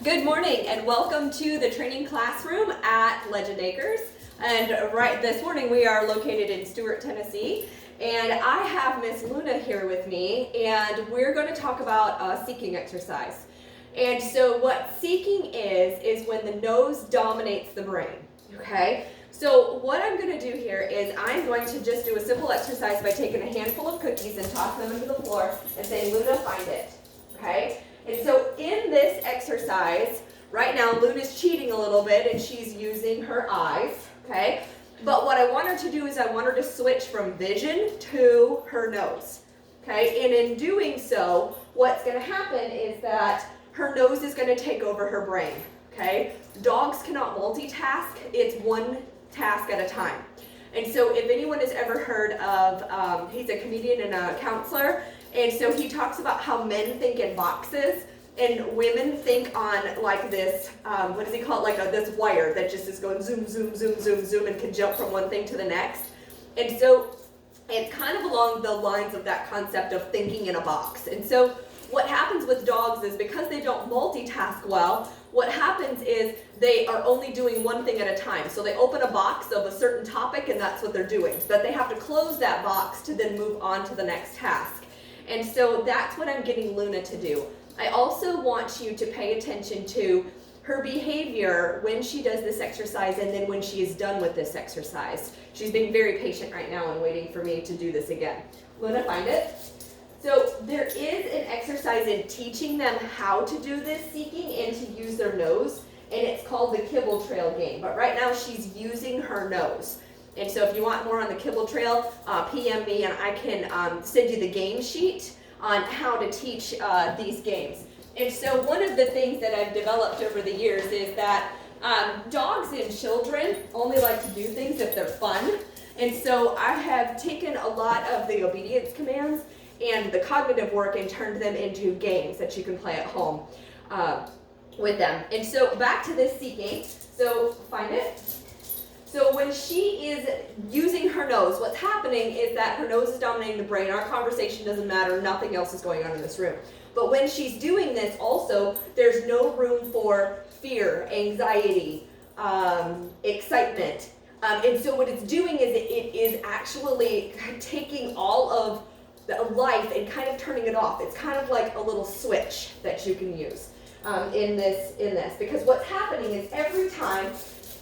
Good morning and welcome to the training classroom at Legend Acres. And right this morning we are located in Stuart, Tennessee. And I have Miss Luna here with me, and we're going to talk about a seeking exercise. And so what seeking is when the nose dominates the brain, okay? So what I'm going to do here is I'm going to just do a simple exercise by taking a handful of cookies and tossing them into the floor and saying, Luna, find it, okay? And so in this exercise, right now Luna's cheating a little bit and she's using her eyes, okay? But what I want her to do is I want her to switch from vision to her nose, okay? And in doing so, what's going to happen is that her nose is going to take over her brain, okay? Dogs cannot multitask. It's one task at a time. And so if anyone has ever heard of, he's a comedian and a counselor, and so he talks about how men think in boxes and women think on like this, what does he call it, like this wire that just is going zoom, zoom, zoom, zoom, zoom and can jump from one thing to the next. And so it's kind of along the lines of that concept of thinking in a box. And so what happens with dogs is because they don't multitask well, what happens is they are only doing one thing at a time. So they open a box of a certain topic and that's what they're doing. But they have to close that box to then move on to the next task. And so that's what I'm getting Luna to do. I also want you to pay attention to her behavior when she does this exercise and then when she is done with this exercise. She's being very patient right now and waiting for me to do this again. Luna, find it. So there is an exercise in teaching them how to do this seeking and to use their nose, and it's called the Kibble Trail game. But right now she's using her nose. And so if you want more on the Kibble Trail, PM me and I can send you the game sheet on how to teach these games. And so one of the things that I've developed over the years is that dogs and children only like to do things if they're fun. And so I have taken a lot of the obedience commands and the cognitive work and turned them into games that you can play at home with them. And so back to this seeking. So find it. So when she is using her nose, what's happening is that her nose is dominating the brain. Our conversation doesn't matter. Nothing else is going on in this room. But when she's doing this also, there's no room for fear, anxiety, excitement. And so what it's doing is it is actually taking all of the life and kind of turning it off. It's kind of like a little switch that you can use in this. Because what's happening is every time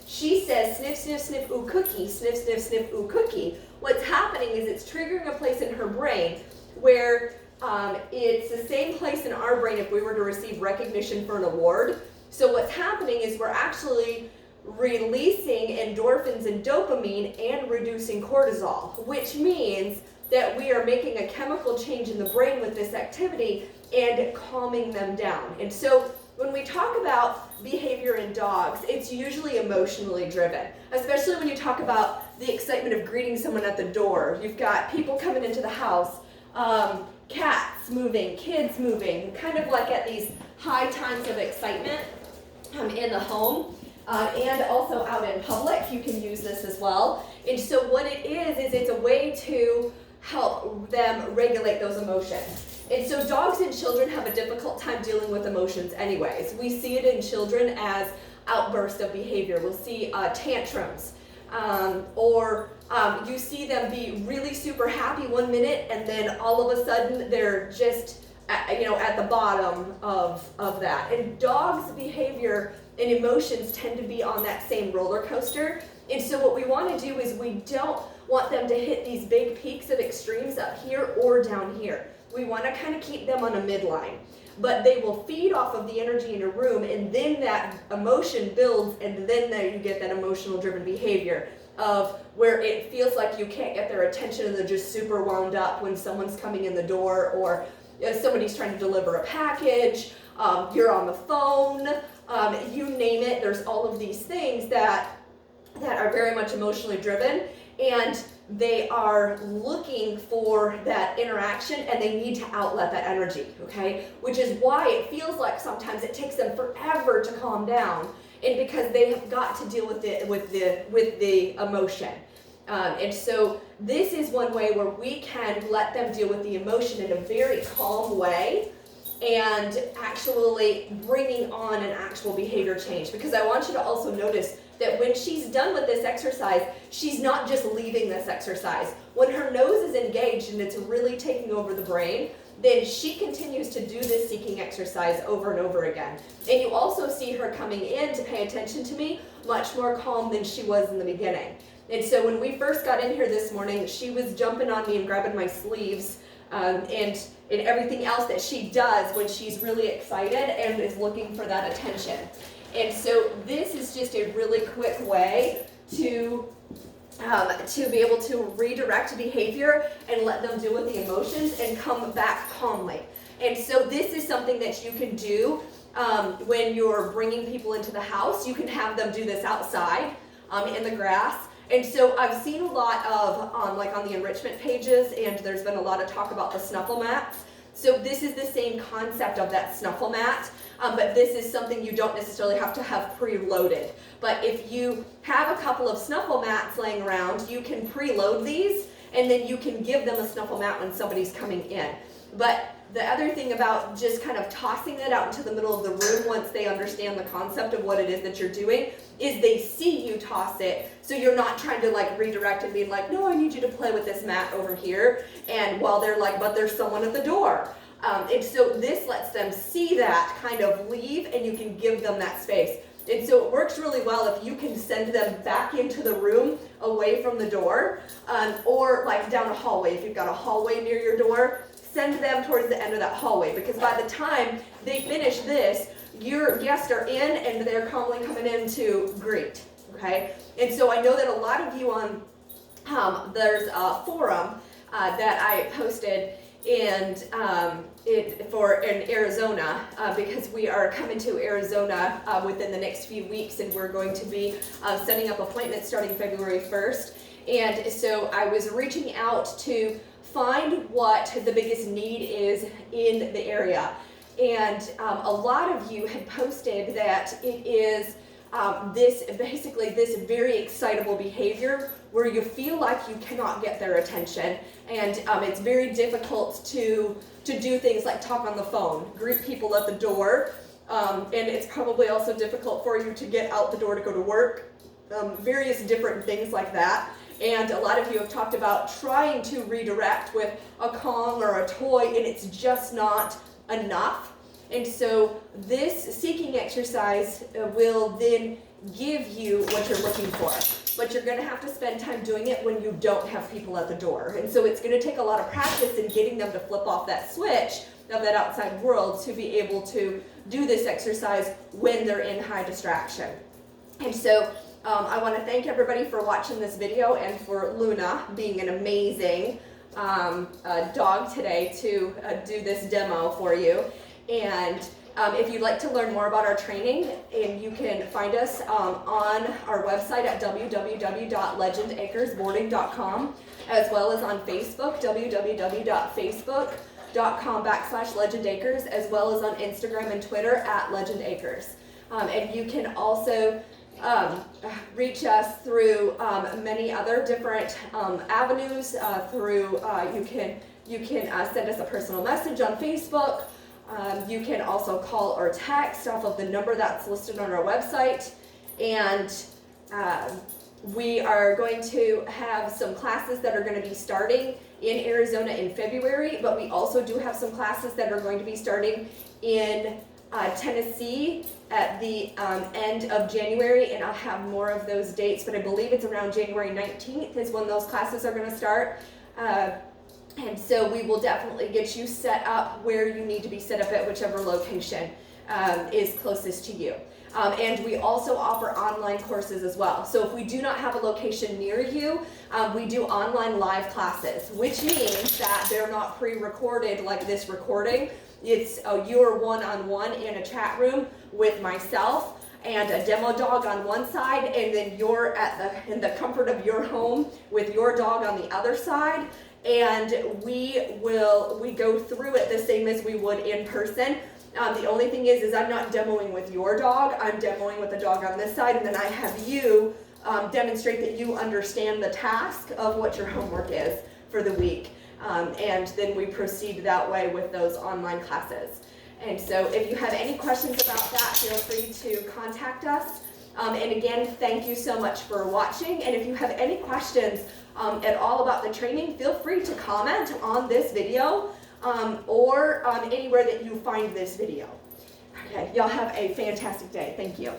she says, sniff, sniff, sniff, ooh, cookie, sniff, sniff, sniff, ooh, cookie, what's happening is it's triggering a place in her brain where it's the same place in our brain if we were to receive recognition for an award. So what's happening is we're actually releasing endorphins and dopamine and reducing cortisol, which means that we are making a chemical change in the brain with this activity and calming them down. And so when we talk about behavior in dogs, it's usually emotionally driven, especially when you talk about the excitement of greeting someone at the door. You've got people coming into the house, cats moving, kids moving, kind of like at these high times of excitement in the home. And also out in public, you can use this as well. And so what it is it's a way to help them regulate those emotions. And so dogs and children have a difficult time dealing with emotions anyways. We see it in children as outbursts of behavior. We'll see tantrums, or you see them be really super happy one minute and then all of a sudden they're just at the bottom of that. And dogs' behavior and emotions tend to be on that same roller coaster. And so what we want to do is we don't want them to hit these big peaks of extremes up here or down here. We want to kind of keep them on a midline. But they will feed off of the energy in a room, and then that emotion builds, and then there you get that emotional driven behavior of where it feels like you can't get their attention and they're just super wound up when someone's coming in the door or somebody's trying to deliver a package, you're on the phone, you name it. There's all of these things that are very much emotionally driven, and they are looking for that interaction and they need to outlet that energy, okay? Which is why it feels like sometimes it takes them forever to calm down, and because they have got to deal with the emotion. And so this is one way where we can let them deal with the emotion in a very calm way and actually bringing on an actual behavior change. Because I want you to also notice that when she's done with this exercise, she's not just leaving this exercise. When her nose is engaged and it's really taking over the brain, then she continues to do this seeking exercise over and over again. And you also see her coming in to pay attention to me much more calm than she was in the beginning. And so when we first got in here this morning, she was jumping on me and grabbing my sleeves and everything else that she does when she's really excited and is looking for that attention. And so this is just a really quick way to be able to redirect behavior and let them deal with the emotions and come back calmly. And so this is something that you can do when you're bringing people into the house. You can have them do this outside in the grass. And so I've seen a lot of, like on the enrichment pages, and there's been a lot of talk about the snuffle mats. So this is the same concept of that snuffle mat, but this is something you don't necessarily have to have preloaded. But if you have a couple of snuffle mats laying around, you can preload these, and then you can give them a snuffle mat when somebody's coming in. But the other thing about just kind of tossing it out into the middle of the room once they understand the concept of what it is that you're doing is they see you toss it, so you're not trying to like redirect and be like, no, I need you to play with this mat over here, and while they're like, but there's someone at the door. And so this lets them see that kind of leave, and you can give them that space. And so it works really well if you can send them back into the room away from the door, or like down a hallway. If you've got a hallway near your door, send them towards the end of that hallway, because by the time they finish this, your guests are in and they're calmly coming in to greet, okay? And so I know that a lot of you on, there's a forum that I posted in Arizona, because we are coming to Arizona within the next few weeks, and we're going to be setting up appointments starting February 1st. And so I was reaching out to find what the biggest need is in the area. And a lot of you had posted that it is this very excitable behavior where you feel like you cannot get their attention, and it's very difficult to do things like talk on the phone, greet people at the door, and it's probably also difficult for you to get out the door to go to work, various different things like that. And a lot of you have talked about trying to redirect with a Kong or a toy, and it's just not enough. And so this seeking exercise will then give you what you're looking for. But you're going to have to spend time doing it when you don't have people at the door. And so it's going to take a lot of practice in getting them to flip off that switch of that outside world to be able to do this exercise when they're in high distraction. And so I want to thank everybody for watching this video, and for Luna being an amazing dog today to do this demo for you. And if you'd like to learn more about our training, and you can find us on our website at www.legendacresboarding.com, as well as on Facebook, www.facebook.com/legendacres, as well as on Instagram and Twitter at legendacres. And you can also reach us through many other different avenues. You can send us a personal message on Facebook. You can also call or text off of the number that's listed on our website. And we are going to have some classes that are going to be starting in Arizona in February, but we also do have some classes that are going to be starting in Tennessee at the end of January, and I'll have more of those dates, but I believe it's around January 19th is when those classes are going to start. And so we will definitely get you set up where you need to be set up at whichever location is closest to you. And we also offer online courses as well. So if we do not have a location near you, we do online live classes, which means that they're not pre-recorded like this recording. It's you're one-on-one in a chat room with myself and a demo dog on one side, and then you're in the comfort of your home with your dog on the other side. And we go through it the same as we would in person. The only thing is I'm not demoing with your dog. I'm demoing with the dog on this side, and then I have you demonstrate that you understand the task of what your homework is for the week. And then we proceed that way with those online classes. And so if you have any questions about that, feel free to contact us. And again, thank you so much for watching. And if you have any questions at all about the training, feel free to comment on this video or anywhere that you find this video. Okay, y'all have a fantastic day. Thank you.